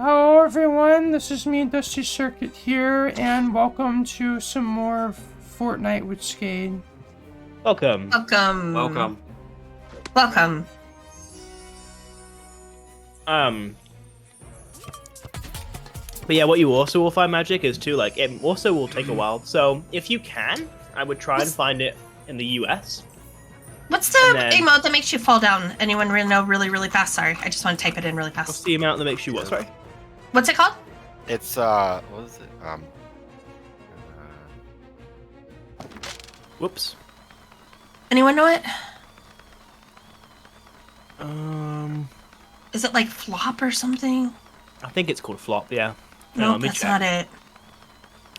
Hello everyone, this is me, Dusty Circuit here, and welcome to some more Fortnite with Skade. Welcome. Welcome. Welcome. Welcome. But yeah, what you also will find magic is too, like, it also will take a while. So if you can, I would try and find it in the US. What's the emote that makes you fall down? Anyone know really fast? Sorry, I just want to type it in really fast. What's the amount that makes you what? Sorry? What's it called? It's what is it? Whoops. Anyone know it? I Is it like flop or something? think it's called flop, yeah. No, let me that's check. not it.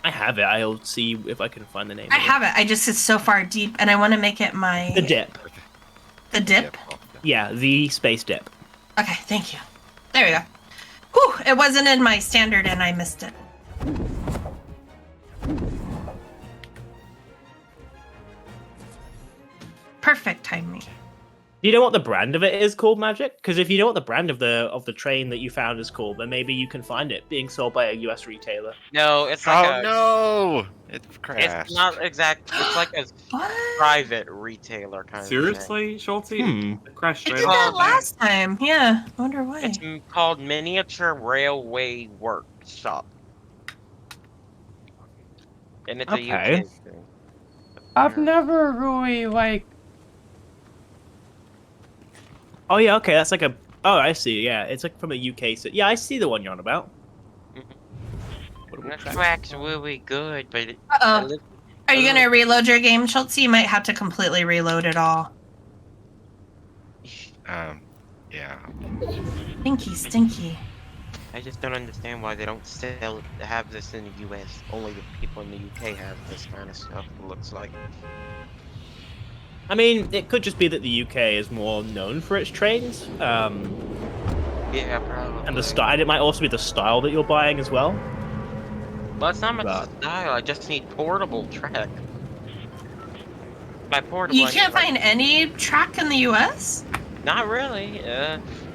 I have it. I'll see if I can find the name. I have it. I just it's so far deep, and I want to make it my The dip. The dip. Yeah, the space dip. Okay, thank you. There we go. Whew! It wasn't in my standard, and I missed it. Perfect timing. Do you know what the brand of it is called, Magic? Because if you know what the brand of the train that you found is called, then maybe you can find it being sold by a US retailer. No, it's like Oh no! It crashed. It's not exact. It's like a What? private retailer kind of Seriously, Schulte? Hmm. It crashed It straight did off. that last time. Yeah. I wonder why. thing. It's called Miniature Railway Workshop, and it's Okay. a UK thing. I've never really, Oh yeah, okay, that's like a... Oh, I see, yeah. It's like from a UK... Yeah, I see the one you're on about. What do we The track? track's really good, but it, Uh-oh. Are you gonna reload your game, Schultz? You might have to completely reload it all. Yeah. Stinky. I just don't understand why they don't have this in the US. Only the people in the UK have this kind of stuff. It looks like. I mean, it could just be that the UK is more known for its trains, Yeah, probably. and the style. It might also be the style that you're buying as well. Well, it's not much But- style. I just need portable track. By portable, You I mean, can't like, find any track in the US? Not really.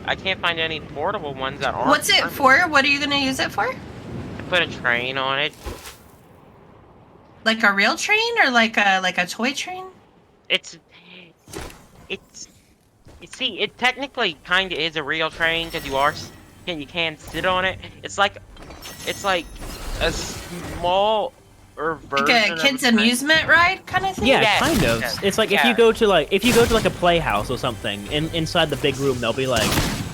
I can't find any portable ones that aren't. What's it for? What are you gonna use it for? Put a train on it. Like a real train or like a toy train? It's. See, it technically kind of is a real train because you can sit on it. It's like a small version. Like a of kids' train. amusement ride kind of thing? Yeah, Yes, kind of. yes, It's like if yeah. you go to like a playhouse or something, inside the big room there'll be like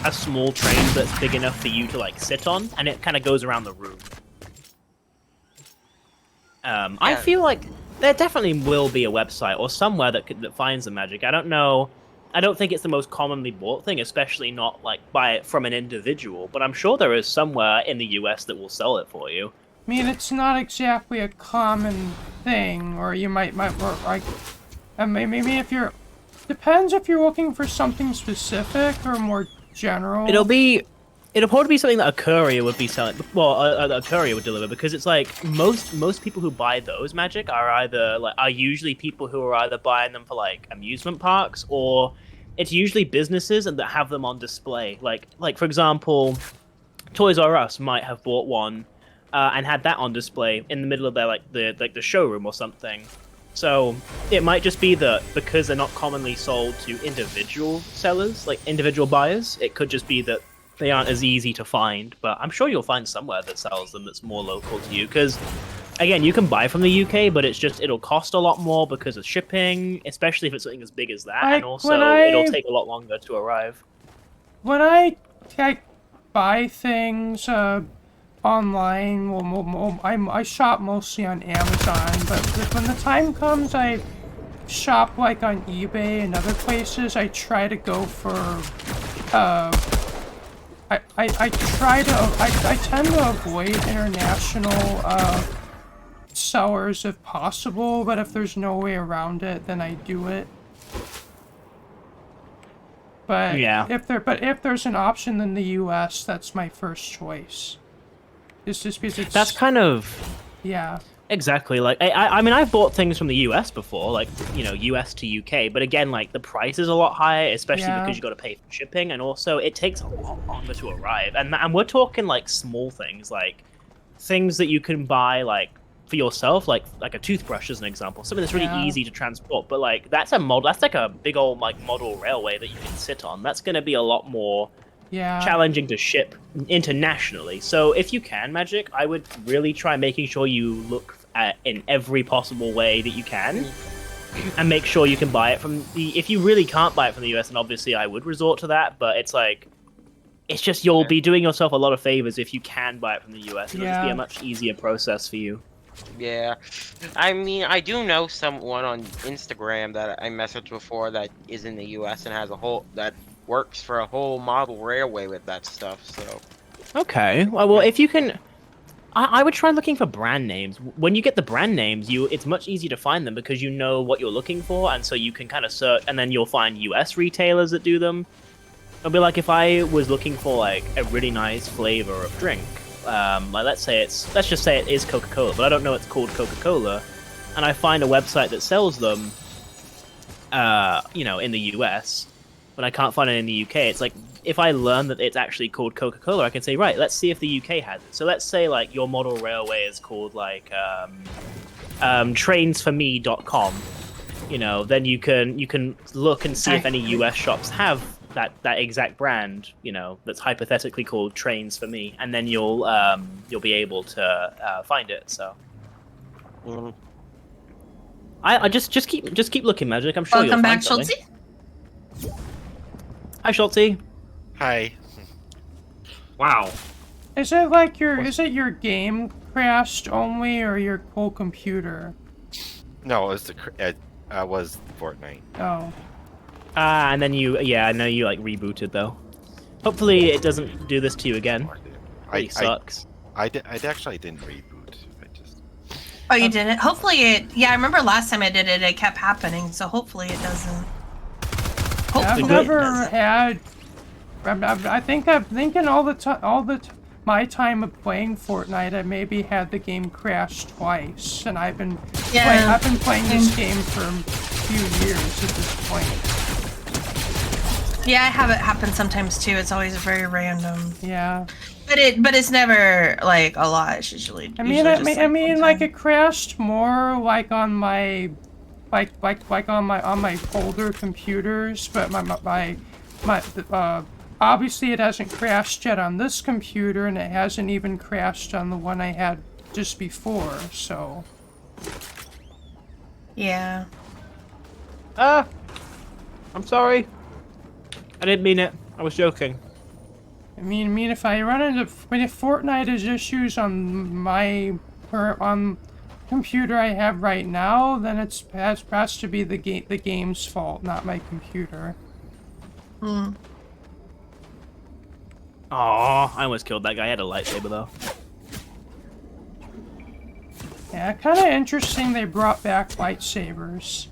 a small train that's big enough for you to like sit on, and it kind of goes around the room. I Yeah. feel like there definitely will be a website or somewhere that finds the magic. I don't know. I don't think it's the most commonly bought thing, especially not like buy it from an individual. But I'm sure there is somewhere in the US that will sell it for you. I mean, it's not exactly a common thing, or you might work, like, maybe if you're, depends if you're looking for something specific or more general. It'll probably be something that a courier would be selling. Well, a courier would deliver, because it's like most people who buy those magic are usually people who are either buying them for like amusement parks, or it's usually businesses and that have them on display. Like for example, Toys R Us might have bought one and had that on display in the middle of their the showroom or something. So it might just be that because they're not commonly sold to individual sellers, like individual buyers, it could just be that they aren't as easy to find. But I'm sure you'll find somewhere that sells them that's more local to you. Because again, you can buy from the UK, but it'll cost a lot more because of shipping, especially if it's something as big as that, Like, and also when it'll take a lot longer to arrive. When I buy things online, I shop mostly on Amazon, but when the time comes, I shop like on eBay and other places. I try to go for I tend to avoid international sellers if possible, but if there's no way around it, then I do it. But Yeah. if there's an option in the US, that's my first choice. It's just because it's That's kind of... yeah. Exactly. Like I mean, I've bought things from the US before, like US to UK, but again, like the price is a lot higher, especially Yeah. because you got to pay for shipping, and also it takes a lot longer to arrive. And we're talking like small things, like things that you can buy like for yourself, like a toothbrush as an example, something that's really Yeah. easy to transport. But like that's like a big old like model railway that you can sit on. That's going to be a lot more challenging to ship internationally. So if you can, Magic, I would really try making sure you look at in every possible way that you can, and make sure you can buy it from the. If you really can't buy it from the US, then obviously I would resort to that. But it's like, it's just you'll be doing yourself a lot of favors if you can buy it from the US. It'll just be a much easier process for you. Yeah, I mean, I do know someone on Instagram that I messaged before that is in the U.S. and has a whole that works for a whole model railway with that stuff. So. Okay, well, if you can, I would try looking for brand names. When you get the brand names, it's much easier to find them because you know what you're looking for, and so you can kind of search, and then you'll find US retailers that do them. It'll be like if I was looking for like a really nice flavor of drink, like let's just say it is Coca-Cola, but I don't know it's called Coca-Cola, and I find a website that sells them, in the US, but I can't find it in the UK. It's like, if I learn that it's actually called Coca-Cola, I can say, right, let's see if the UK has it. So let's say like your model railway is called like trainsforme.com. Then you can look and see if any US shops have that exact brand, that's hypothetically called Trains for Me, and then you'll be able to find it. So I just keep looking, Magic. I'm sure Welcome you'll back, find something. Schultzy. Hi, Schultzy. Hi. Wow. Is it your game crashed only, or your whole computer? No, it was Fortnite. Oh. And then I know you like rebooted though. Hopefully it doesn't do this to you again. Really sucks. I actually didn't reboot. Oh, you didn't? Hopefully it. Yeah, I remember last time I did it, it kept happening. So hopefully it doesn't. I've never had. I think in my time of playing Fortnite, I maybe had the game crash twice, and I've been playing this game for a few years at this point. Yeah, I have it happen sometimes too. It's always very random. Yeah. But it's never like a lot. It's usually. I mean, like it crashed more like on my, on my older computers, but my obviously it hasn't crashed yet on this computer, and it hasn't even crashed on the one I had just before. So. Yeah. I'm sorry. I didn't mean it. I was joking. I mean, if I run into if Fortnite has issues on my computer I have right now, then it has to be the game's fault, not my computer. Hmm. Aw, I almost killed that guy. I had a lightsaber though. Yeah, kind of interesting they brought back lightsabers.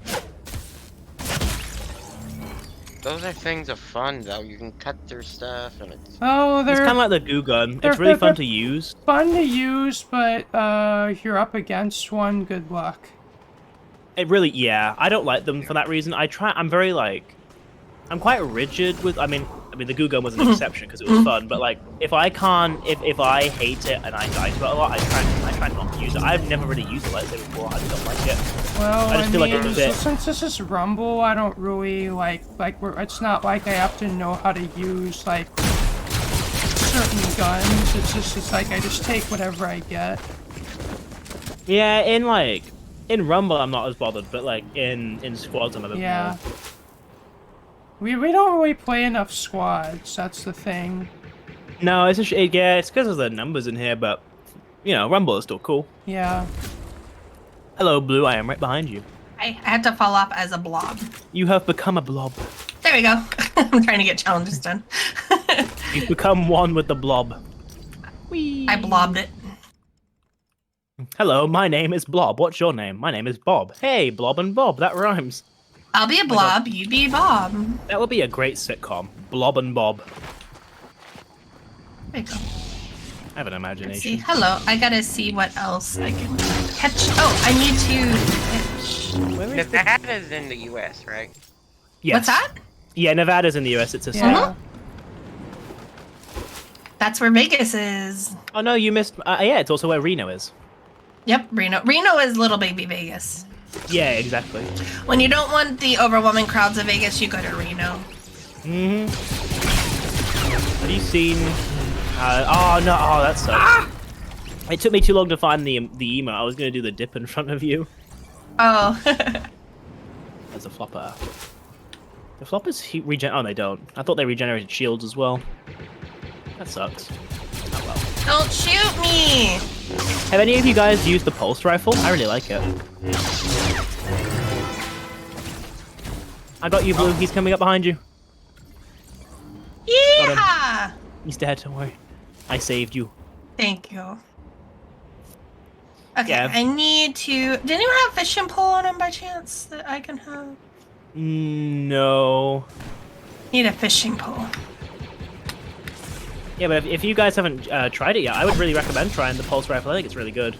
Those are things of fun, though. You can cut through stuff, and it's... Oh, It's kind of like the goo gun. It's really fun to use. Fun to use, but if you're up against one, good luck. It really, yeah. I don't like them for that reason. I'm very like, I'm quite rigid with. I mean, the goo gun was an exception because it was fun. But like, if I hate it and I die to it a lot, I try not to use it. I've never really used a lightsaber before. I just don't like it. Well, I just feel like it's a bit... since this is Rumble, I don't really it's not like I have to know how to use like certain guns. It's like I just take whatever I get. Yeah, in Rumble I'm not as bothered, but like in squads I'm a bit more. We don't really play enough squads. That's the thing. No, it's because of the numbers in here, but Rumble is still cool. Yeah. Hello, Blue. I am right behind you. I had to fall off as a blob. You have become a blob. There we go. I'm trying to get challenges done. You've become one with the blob. Whee. I blobbed it. Hello, my name is Blob. What's your name? My name is Bob. Hey, Blob and Bob. That rhymes. I'll be a blob, you be a bob. That would be a great sitcom. Blob and Bob. There you go. I have an Let's see. imagination. Hello. I gotta see what else I can catch. Oh, I need to. Where is the... Nevada's in the U.S., right? Yes. What's that? Yeah, Nevada's in the US. It's a state. Yeah. That's where Vegas is. Oh no, you missed. Yeah, it's also where Reno is. Yep, Reno. Reno is little baby Vegas. Yeah, exactly. When you don't want the overwhelming crowds of Vegas, you go to Reno. Mm-hmm. Have you seen? Oh no! Oh, that sucks. Ah! It took me too long to find the emo. I was gonna do the dip in front of you. Oh. As a flopper. The floppers regen. Oh, they don't. I thought they regenerated shields as well. That sucks. Oh well. Don't shoot me! Have any of you guys used the pulse rifle? I really like it. I got you, Blue. He's coming up behind you. Yeah! He's dead. Don't worry. I saved you. Thank you. Okay, Yeah. I need to... Did anyone have fishing pole on him by chance that I can have? No. Need a fishing pole. Yeah, but if you guys haven't tried it yet, I would really recommend trying the pulse rifle. I think it's really good.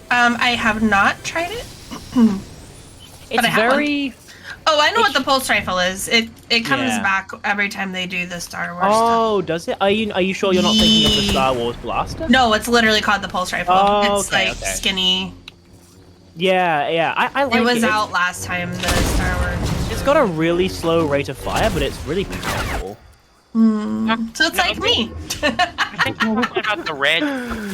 I have not tried it. It's I have very... Oh, I know what the pulse rifle is. It comes Yeah. back every time they do the Star Wars Oh, does it? Are you sure you're not thinking of the Star Wars blaster? stuff. No, it's literally called the pulse rifle. Oh, It's okay, like okay. skinny. Yeah. I like it. It was It's- out last time, the Star Wars. It's got a really slow rate of fire, but it's really powerful. So it's like me. I think you're talking about the red.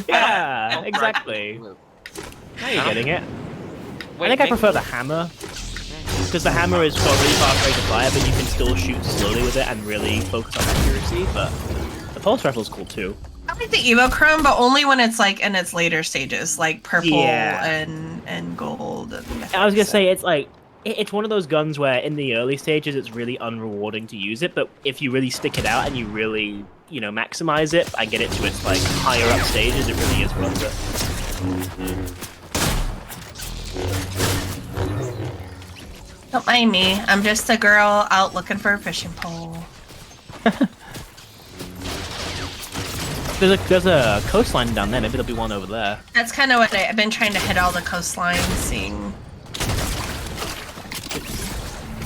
Yeah, exactly. Now you're getting it. I think I prefer the hammer. Because the hammer has got really fast rate of fire, but you can still shoot slowly with it and really focus on accuracy, but the pulse rifle's cool too. I like the Evochrome, but only when it's like in its later stages, like purple Yeah. and gold. And I was gonna say, it's like, it's one of those guns where in the early stages it's really unrewarding to use it, but if you really stick it out and you really, maximize it and get it to its like higher up stages, it really is worth it. Don't mind me. I'm just a girl out looking for a fishing pole. There's a coastline down there, maybe there'll be one over there. That's kind of what I've been trying to hit all the coastlines, seeing.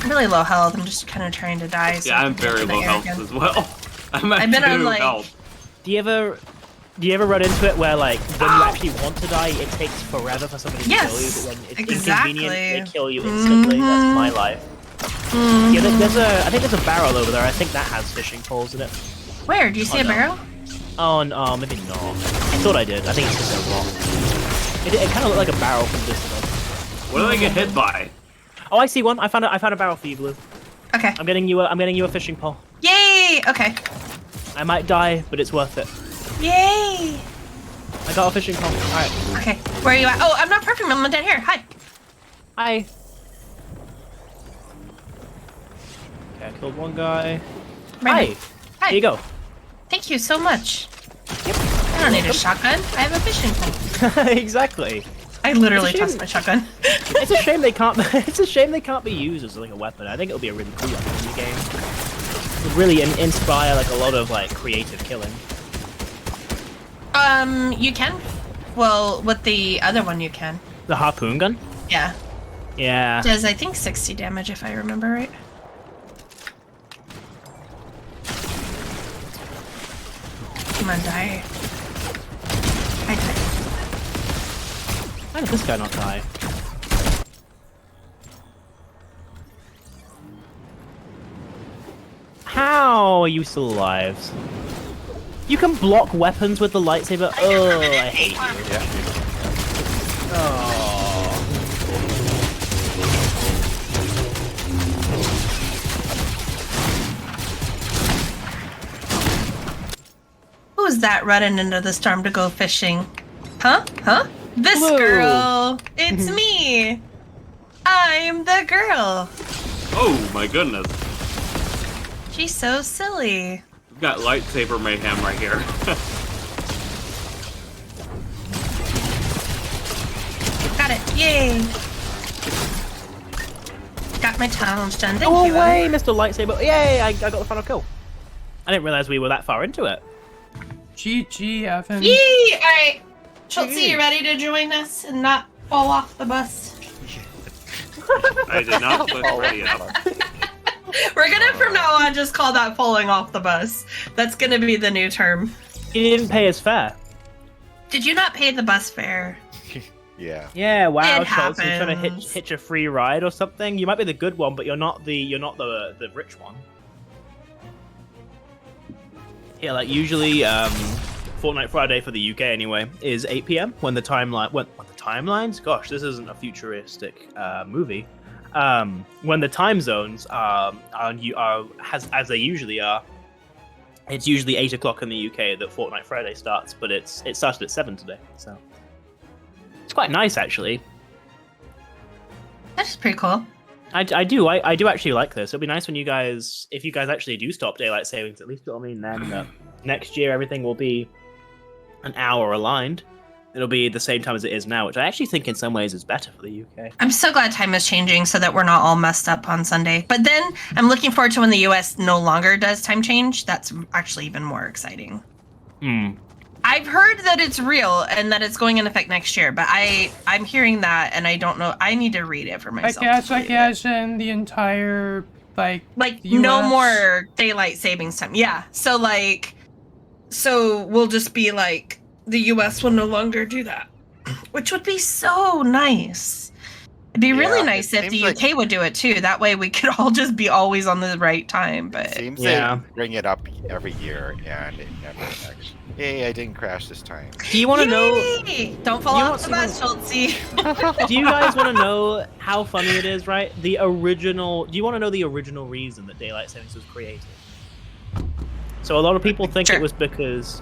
I'm really low health. I'm just kind of trying to die. So Yeah, I I'm can get very to the low air health again. as well. I'm at I've been on, 2 like- health. Do you ever run into it where, like, when you actually want to die, it takes forever for somebody to kill you, Yes, but when it's exactly. inconvenient, they kill you instantly? That's my life. Yeah, I think there's a barrel over there. I think that has fishing poles in it. Where? Do you see Oh, a no. barrel? Oh, no, maybe not. I thought I did. I think it's just a rock. It kind of looked like a barrel from distance. What did I get hit by? Oh, I see one. I found a barrel for you, Blue. Okay. I'm getting you a fishing pole. Yay! Okay. I might die, but it's worth it. Yay! I got a fishing pole. Alright. Okay. Where are you at? Oh, I'm not perfect. I'm down here. Hi. Hi. Okay, I killed one guy. Right Hi. Hi. Here you go. Thank you so much. I don't need a shotgun. I have a fishing pole. Exactly. I literally It's a shame- tossed my shotgun. It's a shame they can't. It's a shame they can't be used as like a weapon. I think it'll be a really cool weapon in the game. It would really inspire like a lot of like creative killing. You can. Well, with the other one, you can. The harpoon gun. Yeah. Yeah. Does I think 60 damage if I remember right. Come on, die. I died. How did this guy not die? How are you still alive? You can block weapons with the lightsaber. Oh, I hate you. Oh. Who's that running into the storm to go fishing? Huh? Huh? This Blue. girl! It's me! I'm the girl! Oh my goodness. She's so silly. We've got lightsaber mayhem right here. Got it. Yay! Got my challenge done. Thank Go you. away, Mr. Lightsaber. Yay, I got the final kill. I didn't realize we were that far into it. GG, Evan. Yee! All right, Chelsea, you ready to join us and not fall off the bus? I did not click ready up. We're gonna from now on just call that falling off the bus. That's gonna be the new term. He didn't pay his fare. Did you not pay the bus fare? Yeah. Yeah, wow, It Schultz, you're trying to happens. hitch a free ride or something. You might be the good one, but you're not the rich one. Yeah, like usually, Fortnite Friday for the UK anyway is 8 p.m. when the timelines. Gosh, this isn't a futuristic movie. When the time zones are as they usually are. It's usually 8 o'clock in the UK that Fortnite Friday starts, but it started at 7 today, so it's quite nice actually. That's pretty cool. I do actually like this. It'll be nice when if you guys actually do stop daylight savings, at least it'll mean then next year everything will be an hour aligned. It'll be the same time as it is now, which I actually think in some ways is better for the UK. I'm so glad time is changing so that we're not all messed up on Sunday. But then I'm looking forward to when the US no longer does time change. That's actually even more exciting. I've heard that it's real and that it's going in effect next year, but I'm hearing that and I don't know. I need to read it for myself. I guess in the entire like no US. more daylight savings time. Yeah. So we'll just be like the US will no longer do that, which would be so nice. It'd be really nice if the UK would do it too. That way we could all just be always on the right time. But It seems they bring it up every year, and it never actually. Hey, I didn't crash this time. Do you want to know? Don't fall off the bus, Chelsea. Do you guys want to know how funny it is? Right, do you want to know the original reason that daylight savings was created? So a lot of people think it was because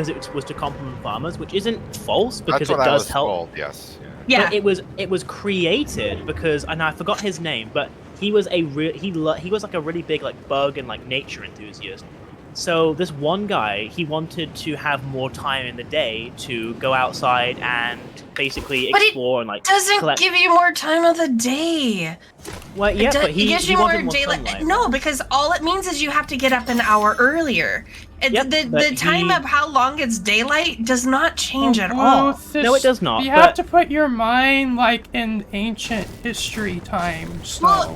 it was to complement farmers, which isn't false because That's what it I does was help. told, yes. Yeah. But it was created because, and I forgot his name, but he was he was like a really big like bug and like nature enthusiast. So this one guy, he wanted to have more time in the day to go outside and basically explore and like doesn't give you more time of the day. Well, yeah, but it gives you wanted more daylight. sunlight. No, because all it means is you have to get up an hour earlier. The time of how long it's daylight does not change at all. No, it does not. You have to put your mind like in ancient history times. Well,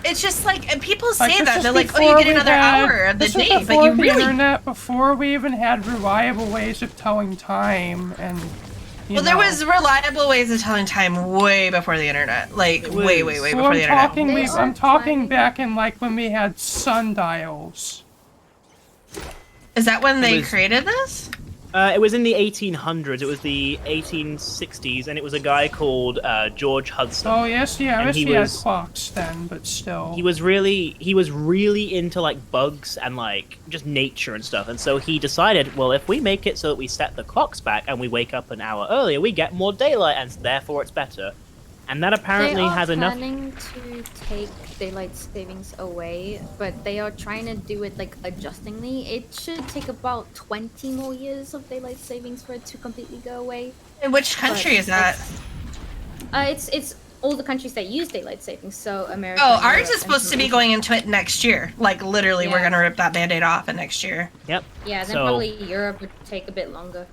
it's just like, and people say this that is they're like, oh, before you get we another had- hour of the this is day, but before you the really. internet, before we even had reliable ways of telling time, and Well, there was reliable ways of telling time way before the internet, like way before the internet. I'm talking back in like when we had sundials. Is that when they created this? It was in the 1800s. It was the 1860s, and it was a guy called George Hudson. Oh yes, yeah, I And wish we had clocks then, but still. He was really into like bugs and like just nature and stuff, and so he decided, well, if we make it so that we set the clocks back and we wake up an hour earlier, we get more daylight, and therefore it's better. And that apparently has enough. They are planning to take daylight savings away, but they are trying to do it like adjustingly. It should take about 20 more years of daylight savings for it to completely go away. In which country is that? It's all the countries that use daylight savings. So America. Oh, ours Europe, is and supposed to be Asia. going into it next year. Like literally, we're gonna rip that band-aid off in next year. Yep. Yeah, then So- probably Europe would take a bit longer.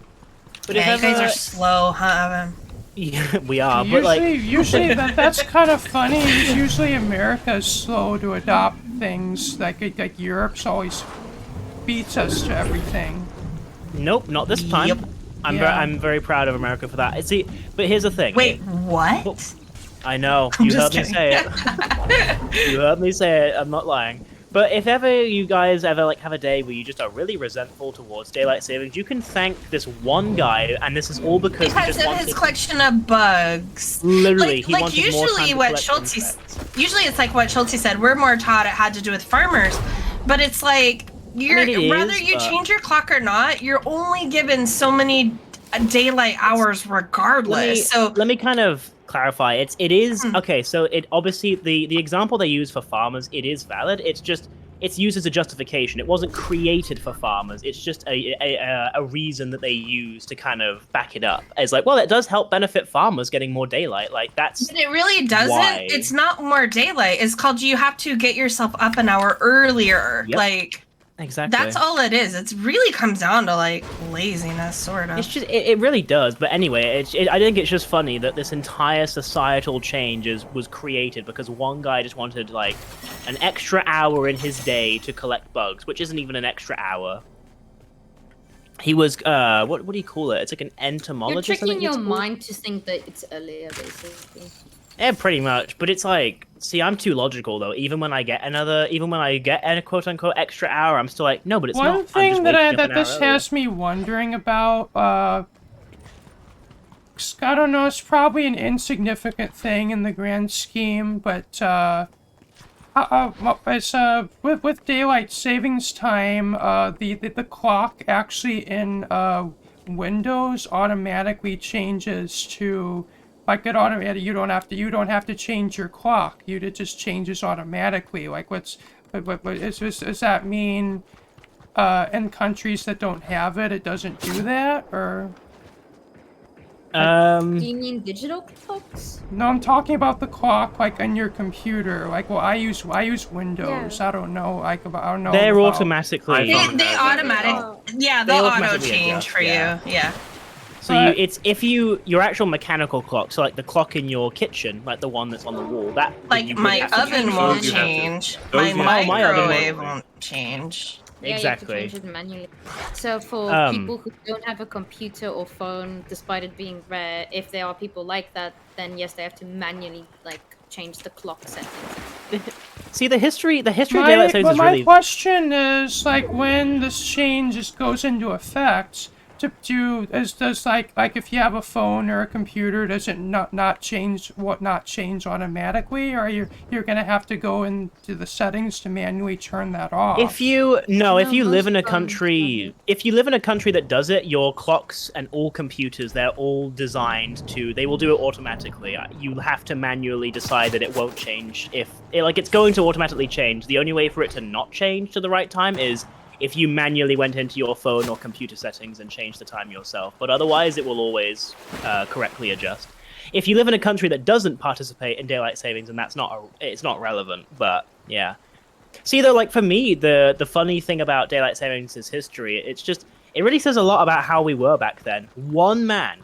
But Yeah, if you guys ever- are slow, huh, Evan? Yeah, we are, but like usually that's kind of funny. Usually America's slow to adopt things. Like Europe's always beats us to everything. Nope, not this time. Yep. I'm very proud of America for that. See, but here's the thing. Wait, what? I know. I'm You just heard me say it. You heard me say it. I'm not lying. But if ever you guys ever like have a day where you just are really resentful towards daylight savings, you can thank this one guy, and this is all because he Because just of wanted. his collection of bugs. Literally, he like wanted more time usually to what collect Schultz insects. usually it's like what Schultz said. We're more taught it had to do with farmers, but it's like it is, whether you but- change your clock or not, you're only given so many daylight hours regardless. Let me kind of clarify. It is okay. So it obviously the example they use for farmers, it is valid. It's used as a justification. It wasn't created for farmers. It's just a reason that they use to kind of back it up. It's like, well, it does help benefit farmers getting more daylight. Like that's. But it really doesn't. why. It's not more daylight. It's called you have to get yourself up an hour earlier. Yep. Like Exactly. That's all it is. It really comes down to like laziness, sort of. It's just it really does. But anyway, I think it's just funny that this entire societal change was created because one guy just wanted like an extra hour in his day to collect bugs, which isn't even an extra hour. He was what do you call it? It's like an entomologist. You're I think tricking your it's called. mind to think that it's earlier, basically. Yeah, pretty much. But it's like, see, I'm too logical though. Even when I get a quote unquote extra hour, I'm still like, no, but it's not. One thing that this earlier. has me wondering about, I don't know, it's probably an insignificant thing in the grand scheme, but it's with daylight savings time, the clock actually in Windows automatically changes to. Like it automatically, you don't have to change your clock. It just changes automatically. Like does that mean in countries that don't have it, it doesn't do that, or? Do you mean digital clocks? No, I'm talking about the clock like on your computer. Like, well, I use Windows. Yeah. I don't know. I don't know. They're about- automatically. They automatic. Yeah, they'll auto automatically change adjust, for yeah. you. Yeah. So your actual mechanical clock, so like the clock in your kitchen, like the one that's on the wall, that Like you my have to oven change won't those you have to- change. those My you have to- microwave won't change. Yeah, exactly. You have to change it manually. So for people who don't have a computer or phone, despite it being rare, if there are people like that, then yes, they have to manually like change the clock settings. See the history of daylight savings is my really. question is like when this change goes into effect. Does like if you have a phone or a computer, does it not change automatically, or you're gonna have to go into the settings to manually turn that off? If you live in a most country, that does it, your clocks and all computers, they're all designed to. They will do it automatically. You have to manually decide that it won't change. It's going to automatically change. The only way for it to not change to the right time is if you manually went into your phone or computer settings and changed the time yourself. But otherwise, it will always correctly adjust. If you live in a country that doesn't participate in daylight savings, and it's not relevant. But yeah. See, though, like for me, the funny thing about daylight savings is history. It really says a lot about how we were back then.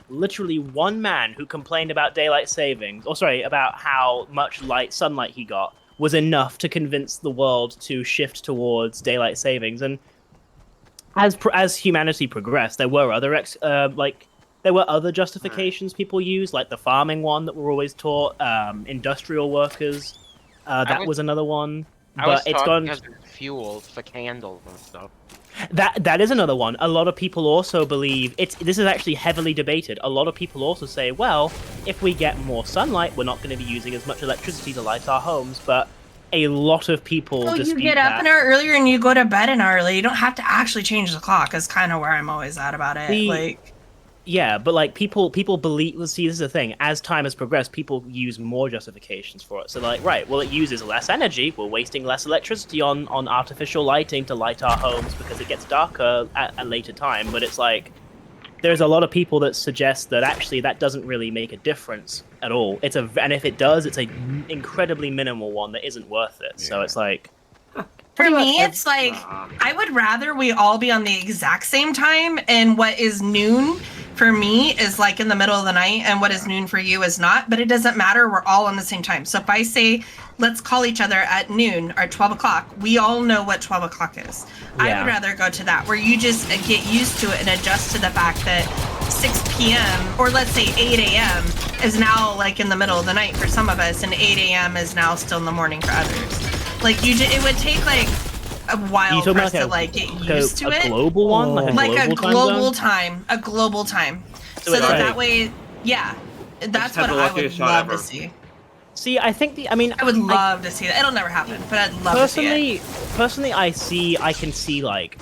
Literally one man who complained about daylight savings, about how much sunlight he got, was enough to convince the world to shift towards daylight savings. And as humanity progressed, there were other justifications people used, like the farming one that we're always taught, industrial workers. That was another one. But it's gone because of fuels for candles and stuff. That is another one. A lot of people also believe this is actually heavily debated. A lot of people also say, well, if we get more sunlight, we're not going to be using as much electricity to light our homes. But a lot of people dispute you get up an hour earlier and you go to bed an hour early. You don't have to actually change the clock. Is kind of where I'm always at about it. Yeah, but like people believe. Well, see, this is the thing. As time has progressed, people use more justifications for it. So like, right, well, it uses less energy. We're wasting less electricity on artificial lighting to light our homes because it gets darker at a later time. But it's like, there's a lot of people that suggest that actually that doesn't really make a difference at all. And if it does, it's a incredibly minimal one that isn't worth it. Yeah. So it's like. For me, it's like, I would rather we all be on the exact same time, and what is noon for me is like in the middle of the night, and what is noon for you is not, but it doesn't matter, we're all on the same time. So if I say, let's call each other at noon or 12 o'clock, we all know what 12 o'clock is. Yeah. I would rather go to that, where you just get used to it and adjust to the fact that 6 p.m. or let's say 8 a.m. is now like in the middle of the night for some of us, and 8 a.m. is now still in the morning for others. Like it would take like a while for us to like get used to it. A global one, like a global time. So that way, yeah, that's what I would love to see. See, I think I would love to see that. It'll never happen, but I'd love to see it. Personally, I've actually thought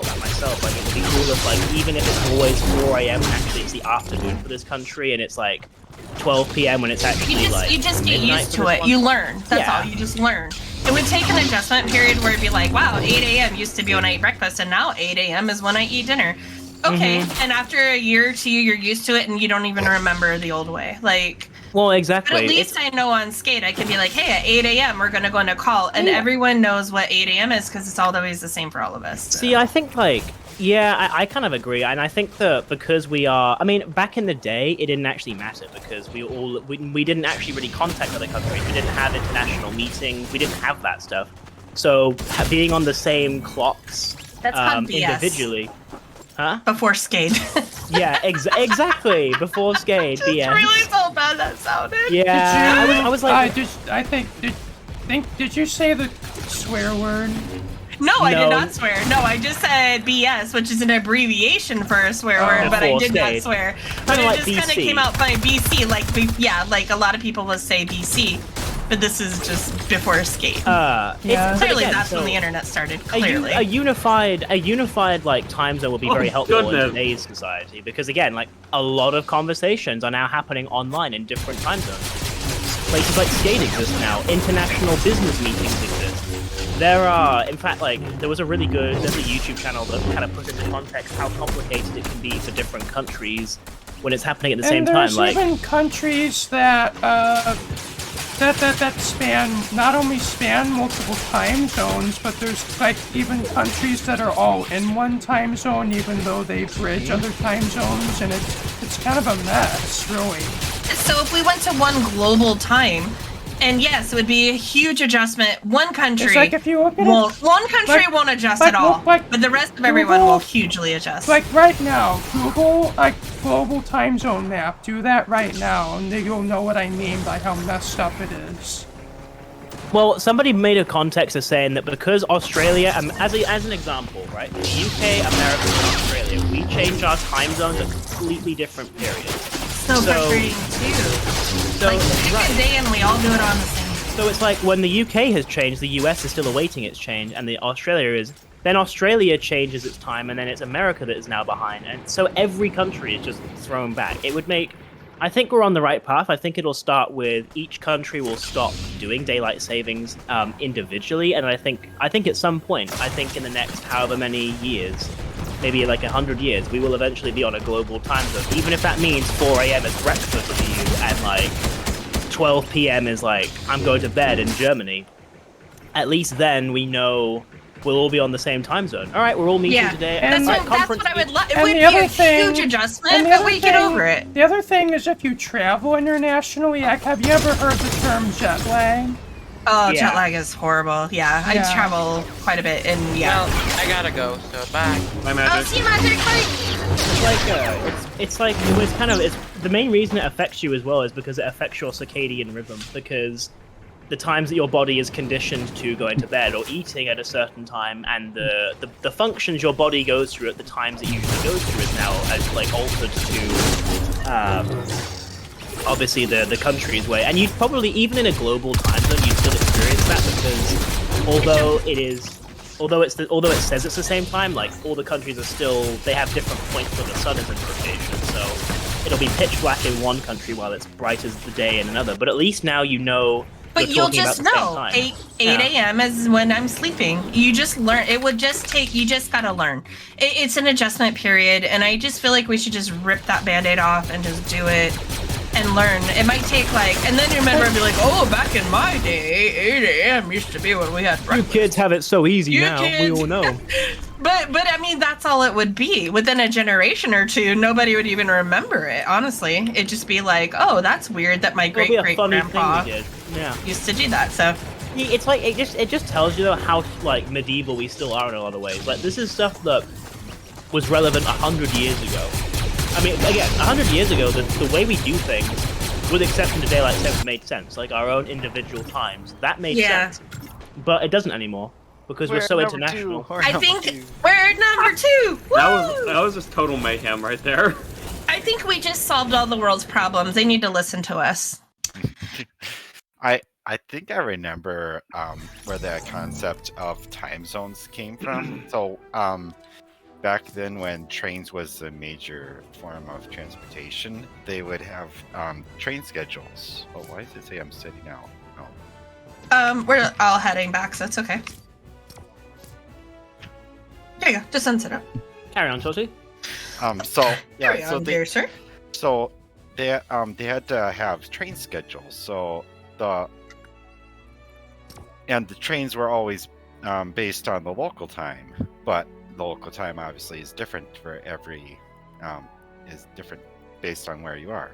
that myself. Like, it would be cool if, like, even if it's always 4 a.m. actually it's the afternoon for this country, and it's like 12 p.m. when it's actually you just get used to it. You learn. That's all. You just learn. It would take an adjustment period where it'd be like, wow, 8 a.m. used to be when I eat breakfast, and now 8 a.m. is when I eat dinner. Okay, and after a year or two, you're used to it, and you don't even remember the old way. Like, Well, But exactly. at least I know on Skate, I can be like, hey, at 8 a.m. we're gonna go on a call, and everyone knows what 8 a.m. is because it's always the same for all of us. So. See, I think I kind of agree, and I think that because I mean, back in the day, it didn't actually matter because we didn't actually really contact other countries. We didn't have international meetings. We didn't have that stuff. So being on the same clocks That's called BS. individually, huh? Before Skate. Yeah, exactly. Before Skade, Just BS. really so bad that sounded. Yeah, I was like, did you say the swear word? No, I No. did not swear. No, I just said BS, which is an abbreviation for a swear word, but I Before did not Skade. swear. But Kinda it like just kind of BC. came out funny. BC, like a lot of people will say BC, but this is just before Skate. Yeah. but Clearly, again, that's so when the internet started. a Clearly. unified like time zone would be very helpful in goodness. today's society because again, like a lot of conversations are now happening online in different time zones. Places like Skate exist now. International business meetings exist. There are, in fact, there's a YouTube channel that kind of puts into context how complicated it can be for different countries when it's happening at the same And time. there's Like, even countries that not only span multiple time zones, but there's like even countries that are all in one time zone, even though they bridge other time zones, and it's kind of a mess, really. So if we went to one global time, and yes, it would be a huge adjustment. One country It's like if you look at one country won't adjust like, at all, look, like, but the rest of everyone Google- will hugely adjust. Like right now, Google like global time zone map. Do that right now, and then you'll know what I mean by how messed up it is. well, somebody made a context of saying that because Australia, as an example, right, the UK, America, and Australia, we change our time zones at completely different periods. so frustrating too. Like pick a day and we all do it on the same. So it's like when the UK has changed, the US is still awaiting its change, and the Australia is. Then Australia changes its time, and then it's America that is now behind, and so every country is just thrown back. It would make. I think we're on the right path. I think it'll start with each country will stop doing daylight savings individually, and I think at some point, I think in the next however many years, maybe like 100 years, we will eventually be on a global time zone, even if that means 4 a.m. is breakfast for you, and like 12 p.m. is like I'm going to bed in Germany. At least then we know we'll all be on the same time zone. All right, we're all meeting today. That's, And- that's what I would love. It and would the be other a thing- huge adjustment, and the but other we get thing- over it. The other thing is if you travel internationally, like, have you ever heard the term jet lag? Oh, Yeah. jet lag is horrible. Yeah, I Yeah. travel quite a bit, and yeah. Well, I gotta go, so bye. My Oh, magic. see, Magic, bye. It's like it's the main reason it affects you as well is because it affects your circadian rhythm, because the times that your body is conditioned to going to bed or eating at a certain time, and the functions your body goes through at the times it usually goes through is now like altered to obviously the country's way. And you'd probably, even in a global time zone, you'd still experience that, because although it says it's the same time, like all the countries are still, they have different points where the sun is in rotation, so it'll be pitch black in one country while it's bright as the day in another. But at least now you know. But you're you'll talking just about the same know time. 8 a.m. is when I'm sleeping. You just learn. It would just take. You just gotta learn. It's an adjustment period, and I just feel like we should just rip that band-aid off and just do it and learn. It might take and then you remember and be like, oh, back in my day, 8 a.m. used to be when we had You breakfast. kids have it so easy You now. We kids. all know. But I mean, that's all it would be. Within a generation or two, nobody would even remember it. Honestly, it'd just be like, oh, that's weird that my It'll be a great funny grandpa thing we did. Yeah. used to do that. So It's like it just tells you though how like medieval we still are in a lot of ways. Like this is stuff that was relevant 100 years ago. I mean, again, 100 years ago, the way we do things, with the exception of daylight savings, made sense. Like our own individual times, that made Yeah. sense. But it doesn't anymore because we're so international. I think we're number 2. That was just total mayhem right there. I think we just solved all the world's problems. They need to listen to us. I think I remember where the concept of time zones came from. So back then, when trains was the major form of transportation, they would have train schedules. Oh, why does it say I'm sitting now? Oh. We're all heading back, so it's okay. There you go. Just unset up. Carry on, Chelsea. So yeah, Carry so on, they, dear sir. So they had to have train schedules, so the trains were always based on the local time, but the local time obviously is different for every is different based on where you are.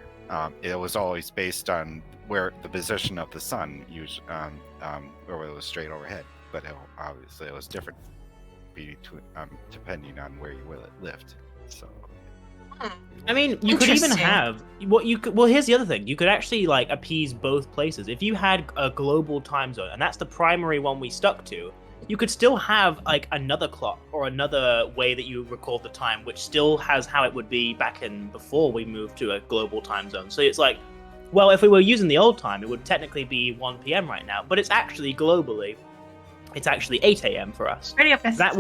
It was always based on where the position of the sun, usually, where it was straight overhead, but obviously it was different between depending on where you lived. So. I mean, you could even have what you could. Well, here's the other thing: you could actually like appease both places. If you had a global time zone, and that's the primary one we stuck to, you could still have like another clock or another way that you record the time, which still has how it would be back in before we moved to a global time zone. So it's like, well, if we were using the old time, it would technically be 1 p.m. right now, but it's actually globally, it's actually 8 a.m. for us. That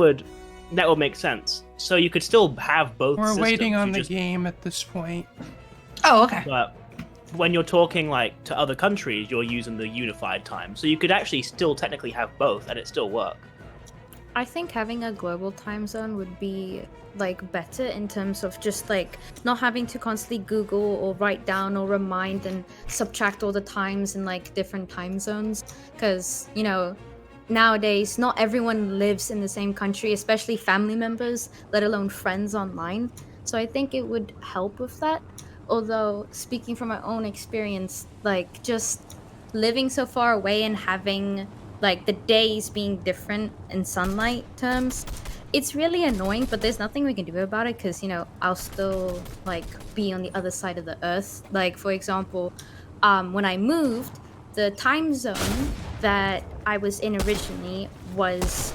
would make sense. So you could still have both. We're systems. waiting on the game at this point. Oh, okay. But when you're talking like to other countries, you're using the unified time. So you could actually still technically have both, and it still work. I think having a global time zone would be like better in terms of just like not having to constantly Google or write down or remind and subtract all the times in like different time zones, because nowadays not everyone lives in the same country, especially family members, let alone friends online. So I think it would help with that. Although speaking from my own experience, like just living so far away and having like the days being different in sunlight terms, it's really annoying, but there's nothing we can do about it because I'll still like be on the other side of the earth. Like for example, when I moved, the time zone that I was in originally was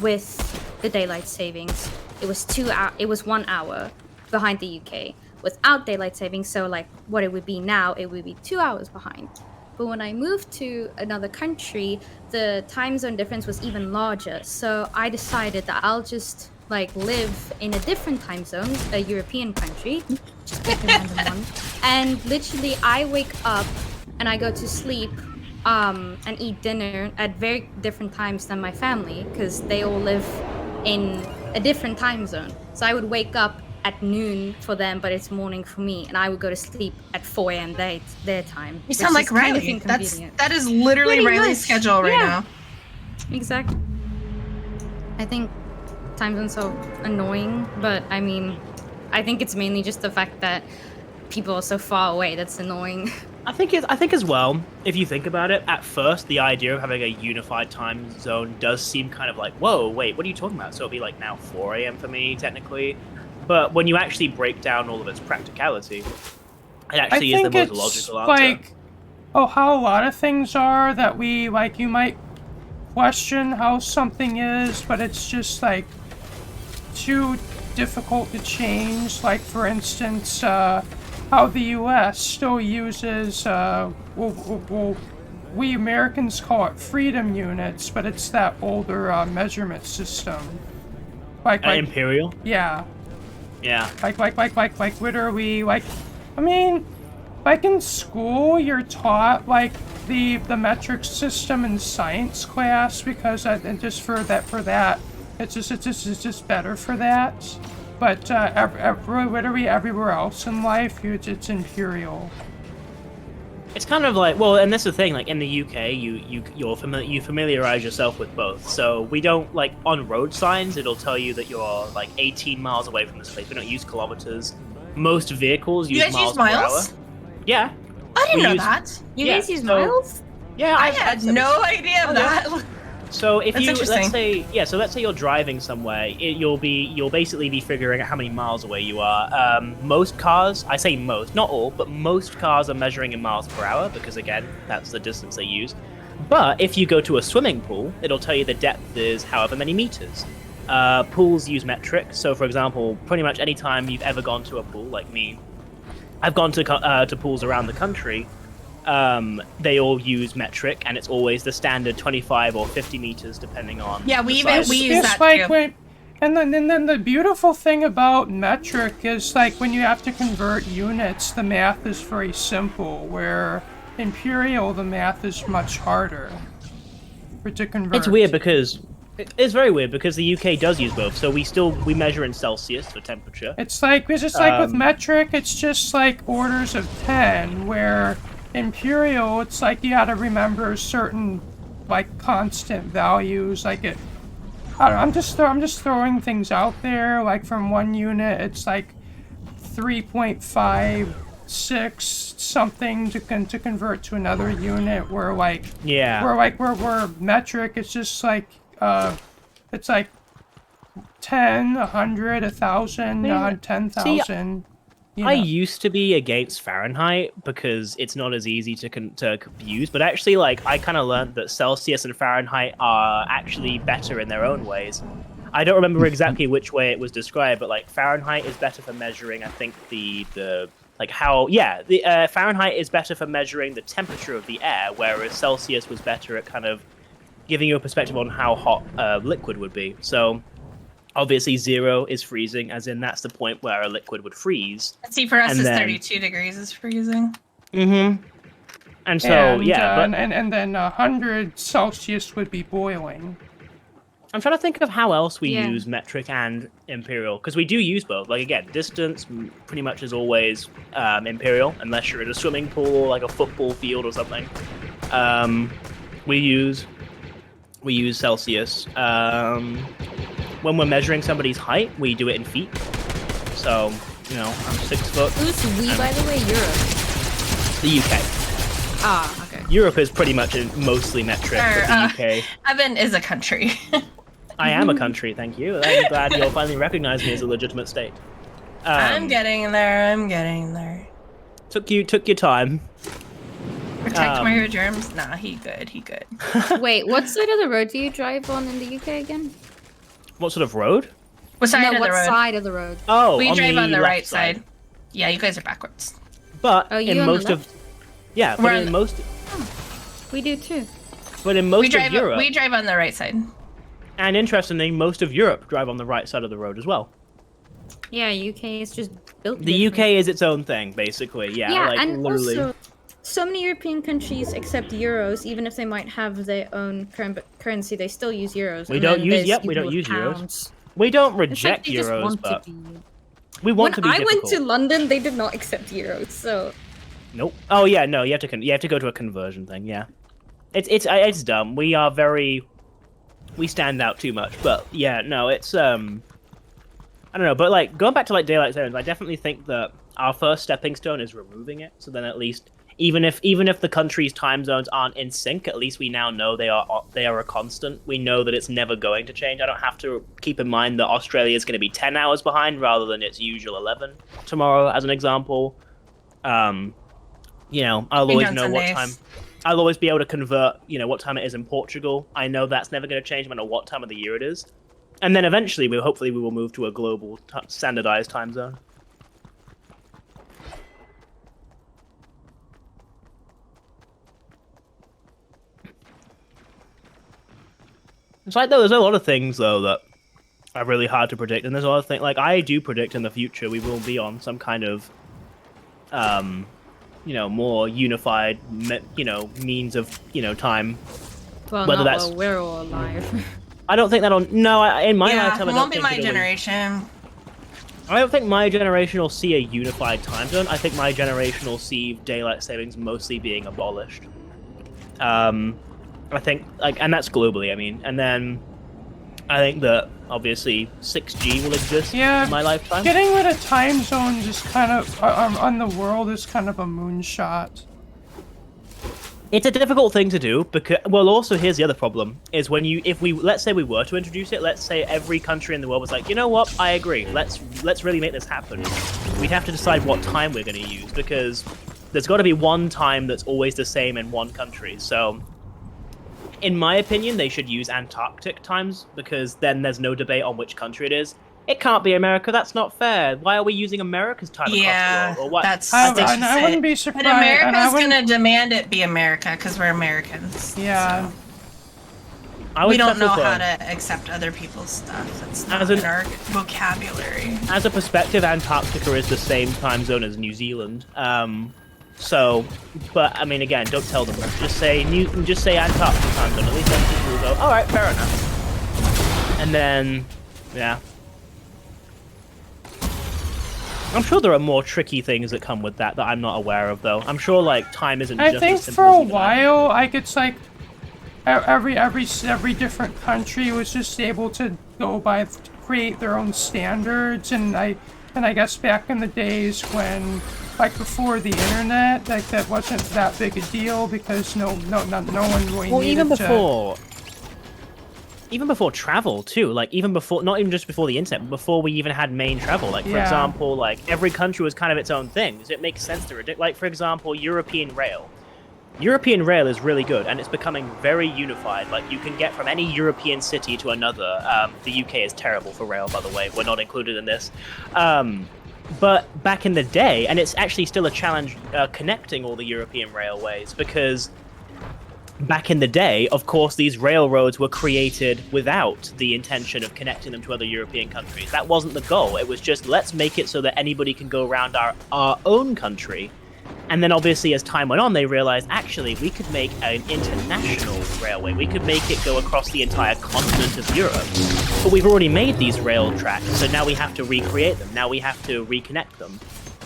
with the daylight savings. It was 1 hour behind the UK without daylight savings. So like what it would be now, it would be 2 hours behind. But when I moved to another country, the time zone difference was even larger. So I decided that I'll just like live in a different time zone, a European country, just pick a random one. And literally I wake up and I go to sleep and eat dinner at very different times than my family because they all live in a different time zone. So I would wake up at noon for them, but it's morning for me, and I would go to sleep at 4 a.m. their time. You sound like Riley. That is literally Pretty Riley's much. schedule right now. Exactly. I think time zones are annoying, but I mean, I think it's mainly just the fact that people are so far away that's annoying. I think as well, if you think about it, at first the idea of having a unified time zone does seem kind of like, whoa, wait, what are you talking about? So it'll be like now 4 a.m. for me, technically. But when you actually break down all of its practicality, it actually is the most logical answer. Like, how a lot of things are that we, like, you might question how something is, but it's just, like, too difficult to change. Like, for instance, how the U.S. still uses, we Americans call it freedom units, but it's that older measurement system. Like Imperial? Yeah. Yeah. Like, what are we, like, I mean, like in school, you're taught, like, the metric system in science class, because, and just for that, it's just better for that. But, literally everywhere else in life, it's imperial. It's kind of like, well, and that's the thing, like in the UK, you familiarize yourself with both. So we don't, like, on road signs, it'll tell you that you're like 18 miles away from this place. We don't use kilometers. Most vehicles use miles per hour. Yeah. I didn't know that. You guys use miles? Yeah, I had no idea of that. So if That's you interesting. let's say you're driving somewhere, you'll basically be figuring out how many miles away you are. Most cars, I say most, not all, but most cars are measuring in miles per hour because again, that's the distance they use. But if you go to a swimming pool, it'll tell you the depth is however many meters. Pools use metric, so for example, pretty much any time you've ever gone to a pool, like me, I've gone to pools around the country. They all use metric, and it's always the standard 25 or 50 meters, depending on. Yeah, we use that too. And then the beautiful thing about metric is, like, when you have to convert units, the math is very simple. Where imperial, the math is much harder to convert. It's weird because It's very weird because the UK does use both, so we measure in Celsius for temperature. It's like with metric, it's just like orders of 10, where imperial, it's like you gotta remember certain like constant values. Like I don't know, I'm just throwing things out there. Like from one unit, it's like 3.56 something to convert to another unit. Where like where metric, it's just like it's like 10, 100, 1,000, 10,000. I used to be against Fahrenheit because it's not as easy to use, but actually, like, I kind of learned that Celsius and Fahrenheit are actually better in their own ways. I don't remember exactly which way it was described, but like Fahrenheit is better for measuring, I think Fahrenheit is better for measuring the temperature of the air, whereas Celsius was better at kind of giving you a perspective on how hot liquid would be. So obviously 0 is freezing, as in that's the point where a liquid would freeze. See, for us, 32 degrees is freezing. Mm-hmm. And so, and then 100 Celsius would be boiling. I'm trying to think of how else we use metric and imperial, because we do use both. Like, again, distance pretty much is always imperial, unless you're in a swimming pool or like a football field or something. We use Celsius. When we're measuring somebody's height, we do it in feet. So, I'm 6 foot. Who's we, by the way? Europe. The UK. Ah, okay. Europe is pretty much mostly metric, but the UK... Evan is a country. I am a country, thank you. I'm glad you'll finally recognize me as a legitimate state. I'm getting there. Took your time. Protect my eardrums. Nah, he good. Wait, what side of the road do you drive on in the UK again? What sort of road? What side of the road? Side of the road? Oh, we drive on the right side. Yeah, you guys are backwards. But in most of... Yeah, but in most... We do too. But in most of Europe... We drive on the right side. And interestingly, most of Europe drive on the right side of the road as well. Yeah, UK is just built The different. UK is its own thing, basically. Yeah, like, and literally. also, so many European countries accept euros, even if they might have their own currency, they still use euros. We don't use euros. We don't reject euros, but we want to be difficult. When I went to London, they did not accept euros, so... Nope. Oh yeah, no, you have to go to a conversion thing, yeah. It's dumb. We stand out too much, but yeah, no, it's I don't know, but like going back to like daylight savings, I definitely think that our first stepping stone is removing it. So then at least even if the country's time zones aren't in sync, at least we now know they are a constant. We know that it's never going to change. I don't have to keep in mind that Australia is going to be 10 hours behind rather than its usual 11 tomorrow, as an example. I'll always know what time. I'll always be able to convert, what time it is in Portugal. I know that's never going to change no matter what time of the year it is. And then eventually, hopefully we will move to a global standardized time zone. It's like there's a lot of things though that are really hard to predict, and there's a lot of things like I do predict in the future we will be on some kind of, more unified, means of time. Well, whether not while we're all alive. I don't think that'll. No, in my lifetime, it won't be my generation. I don't think my generation will see a unified time zone. I think my generation will see daylight savings mostly being abolished. I think, and that's globally, I mean. And then I think that, obviously, 6G will exist in my lifetime. Getting rid of time zones is kind of, on the world, is kind of a moonshot. It's a difficult thing to do, because, well, also, here's the other problem, is let's say we were to introduce it, let's say every country in the world was like, you know what, I agree, let's really make this happen. We'd have to decide what time we're going to use, because there's got to be one time that's always the same in one country, so... In my opinion, they should use Antarctic times, because then there's no debate on which country it is. It can't be America, that's not fair. Why are we using America's time across the world? Or what? I wouldn't be surprised. But America's going to demand it be America, because we're Americans. Yeah. So. We don't know how to accept other people's stuff. That's not in our vocabulary. As a perspective, Antarctica is the same time zone as New Zealand. But I mean, again, don't tell them that. Just say Antarctica time zone. At least then people will go, all right, fair enough. And then, yeah. I'm sure there are more tricky things that come with that I'm not aware of, though. I'm sure, like, time isn't I just think as simple for a as even while, it's like every different country was just able to go by create their own standards, and I guess back in the days when, like, before the internet, like, that wasn't that big a deal because no one really Well, needed even before travel too, like even before, not even just before the internet, but before we even had main travel. Like for Yeah. example, like every country was kind of its own thing. So it makes sense to like for example, European rail. European rail is really good, and it's becoming very unified. Like you can get from any European city to another. The UK is terrible for rail, by the way. We're not included in this. But back in the day, and it's actually still a challenge connecting all the European railways, because back in the day, of course, these railroads were created without the intention of connecting them to other European countries. That wasn't the goal. It was just, let's make it so that anybody can go around our own country. And then obviously as time went on, they realized, actually, we could make an international railway. We could make it go across the entire continent of Europe. But we've already made these rail tracks, so now we have to recreate them. Now we have to reconnect them.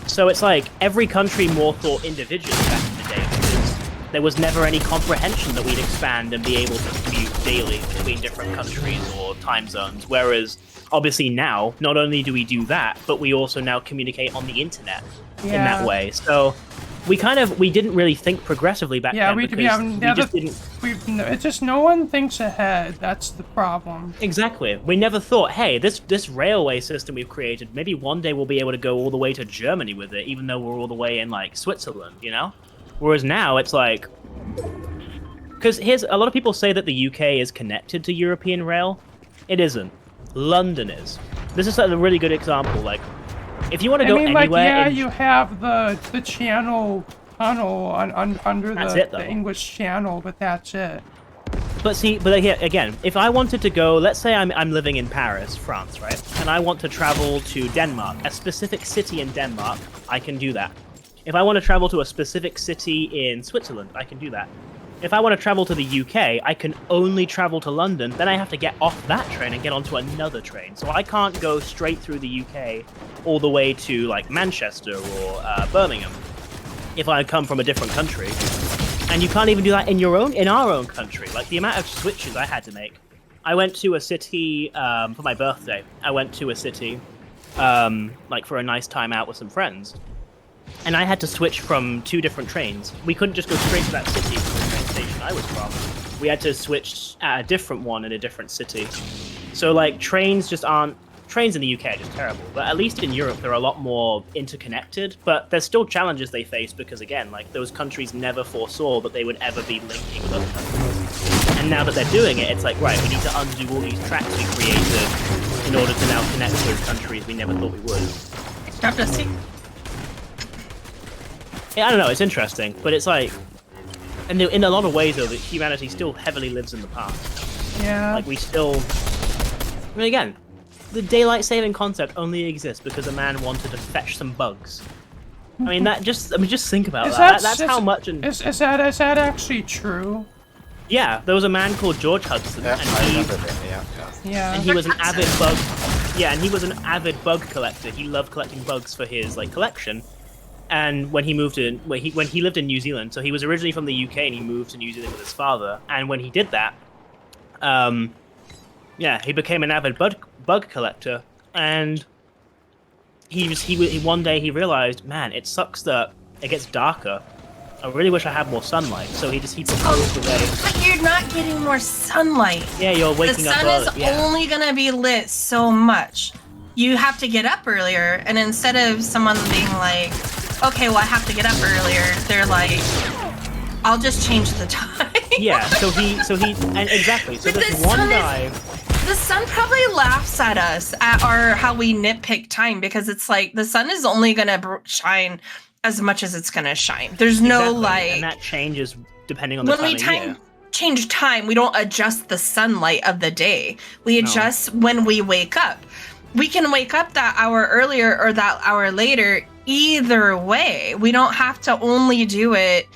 So it's like every country more thought individually back in the day, because there was never any comprehension that we'd expand and be able to commute daily between different countries or time zones. Whereas obviously now, not only do we do that, but we also now communicate on the internet in that way. So we didn't really think progressively back then, it's just no one thinks ahead. That's the problem. Exactly. We never thought, hey, this railway system we've created, maybe one day we'll be able to go all the way to Germany with it, even though we're all the way in like Switzerland, you know? Whereas now it's like, because a lot of people say that the UK is connected to European rail. It isn't. London is. This is a really good example. Like, if you want to go anywhere, you have the Channel Tunnel under the English Channel, but that's it. But here again, if I wanted to go, let's say I'm living in Paris, France, right, and I want to travel to Denmark, a specific city in Denmark, I can do that. If I want to travel to a specific city in Switzerland, I can do that. If I want to travel to the UK, I can only travel to London, then I have to get off that train and get onto another train. So I can't go straight through the UK all the way to like Manchester or Birmingham if I come from a different country. And you can't even do that in our own country. Like the amount of switches I had to make. I went to a city for my birthday. I went to a city like for a nice time out with some friends. And I had to switch from 2 different trains. We couldn't just go straight to that city from the train station I was from. We had to switch at a different one in a different city. So like trains in the UK are just terrible. But at least in Europe they're a lot more interconnected. But there's still challenges they face because again, like those countries never foresaw that they would ever be linking with other countries. And now that they're doing it, it's like, right, we need to undo all these tracks we created in order to now connect to those countries we never thought we would. Stop dusting. Yeah, I don't know, it's interesting, but it's like, and in a lot of ways though, that humanity still heavily lives in the past. Yeah. Like we still, I mean again, the daylight saving concept only exists because a man wanted to fetch some bugs. I mean just think about that. That's how much. Is that actually true? Yeah, there was a man called George Hudson, and he was an avid bug. Yeah, and he was an avid bug collector. He loved collecting bugs for his like collection. And when he moved in, when he lived in New Zealand, so he was originally from the UK and he moved to New Zealand with his father. And when he did that, he became an avid bug collector. And one day he realized, man, it sucks that it gets darker. I really wish I had more sunlight. So he proposed a way. But you're not getting more sunlight. Yeah, you're waking up early. The sun is only gonna be lit so much. You have to get up earlier, and instead of someone being like, okay, well, I have to get up earlier, they're like, I'll just change the time. Yeah, so he, and exactly, so this one guy... The sun probably laughs at us, at how we nitpick time, because it's like, the sun is only gonna shine as much as it's gonna shine. There's no, like... And that changes depending on the time of year. Change time, we don't adjust the sunlight of the day. We adjust when we wake up. We can wake up that hour earlier or that hour later. Either way, we don't have to only do it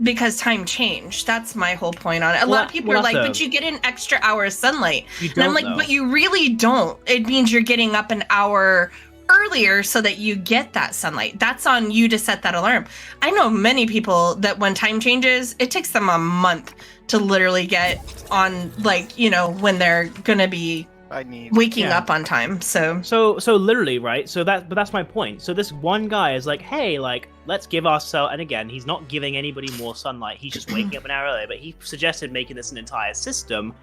because time changed. That's my whole point on it. A lot of people are like, but you get an extra hour of sunlight. And I'm like, but you really don't. It means you're getting up an hour earlier so that you get that sunlight. That's on you to set that alarm. I know many people that when time changes, it takes them a month to literally get on, like, you know, when they're gonna be waking up on time. So literally, right? But that's my point. So this one guy is like, hey, like, let's give ourselves, and again, he's not giving anybody more sunlight. He's just waking up an hour earlier. But he suggested making this an entire system,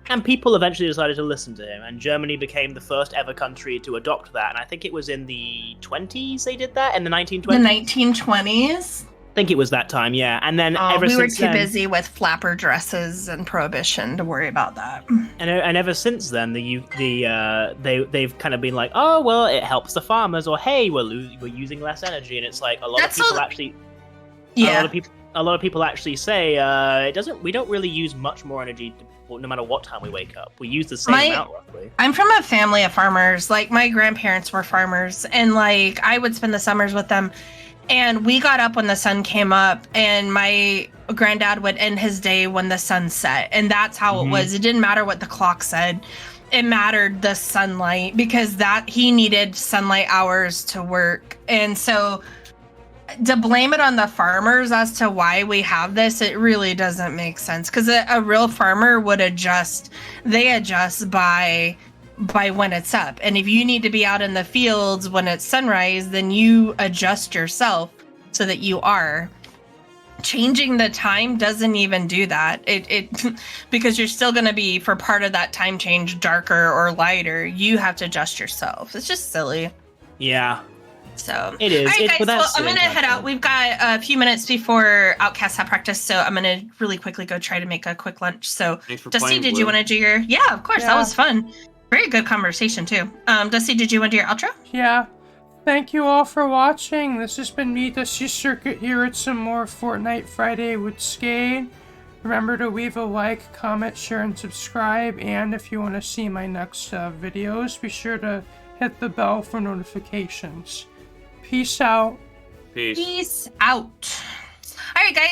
and people eventually decided to listen to him. And Germany became the first ever country to adopt that. And I think it was in the 20s they did that, in the 1920s. The 1920s. I think it was that time, yeah. And then we were too busy with flapper dresses and prohibition to worry about that. And ever since then, they've kind of been like, oh well, it helps the farmers, or hey, we're using less energy, and it's like a lot of people actually say it doesn't. We don't really use much more energy no matter what time we wake up. We use the same amount roughly. I'm from a family of farmers. Like my grandparents were farmers, and like I would spend the summers with them. And we got up when the sun came up, and my granddad would end his day when the sun set. And that's how it was. It didn't matter what the clock said. It mattered the sunlight, because that he needed sunlight hours to work. And so to blame it on the farmers as to why we have this, it really doesn't make sense. Because a real farmer would adjust. They adjust by when it's up. And if you need to be out in the fields when it's sunrise, then you adjust yourself so that you are. Changing the time doesn't even do that. It because you're still going to be, for part of that time change, darker or lighter. You have to adjust yourself. It's just silly. Yeah. So it is. All right, guys. Well, I'm gonna head out. We've got a few minutes before Outcasts have practice, so I'm gonna really quickly go try to make a quick lunch. So, Dusty, did you want to do your? Yeah, of course. Yeah. That was fun. Very good conversation, too. Dusty, did you want to do your outro? Yeah. Thank you all for watching. This has been me, Dusty Circuit, here at some more Fortnite Friday with Skade. Remember to leave a like, comment, share, and subscribe. And if you want to see my next videos, be sure to hit the bell for notifications. Peace out. Peace out. All right, guys.